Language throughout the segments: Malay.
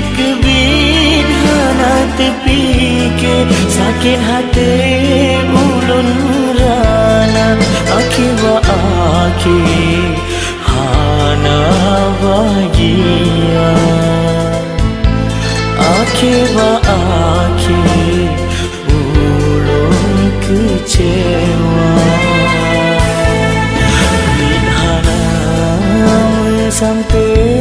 kebin hana terpikir sakit hati ulun rana akibat akhir hana bahagia akibat akhir ulun kecewa bin hana sampai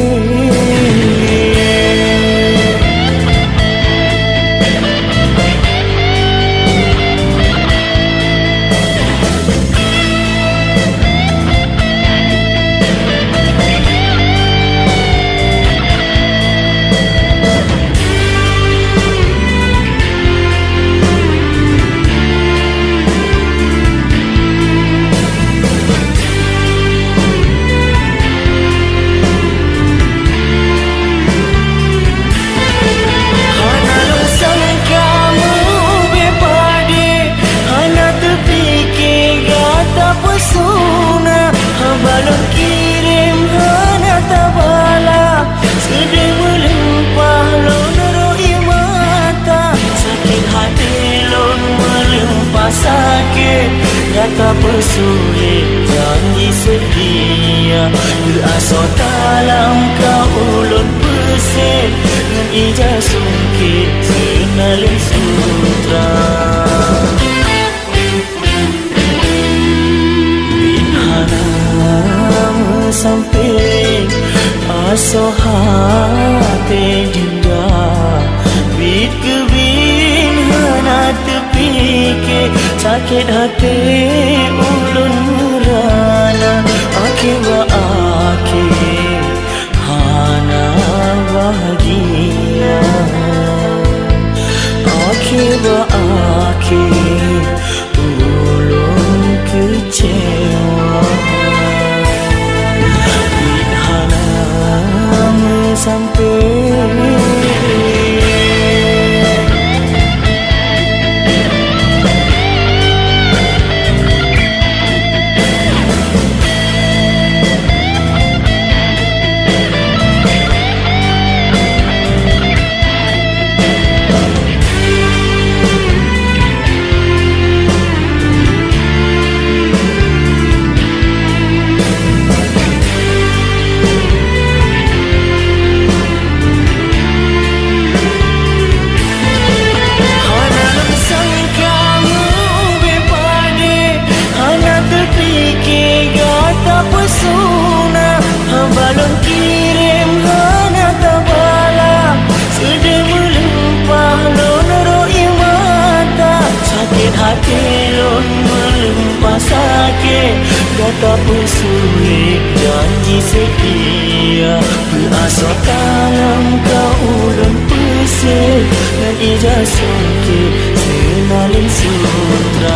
balon kirim hana tabala sedang melimpah lon roi mata sakit hati lon melimpah sakit kata pesulit janji sedia berasal dalam kau ulun pesek dengan ijaz sungkit senalin sutra sampai aso hati dinda bit kebin hana terpikir sakit hati ulun rana akibat akhir hana bahagia akibat akhir ulun kecewa sampai balon kirim hana tabala sedang melimpah lon roi mata sakit hati lon melimpah sakit kata pesulit janji setia berasal dalam kau ulun pesek dan ijaz sungkit senalin sutra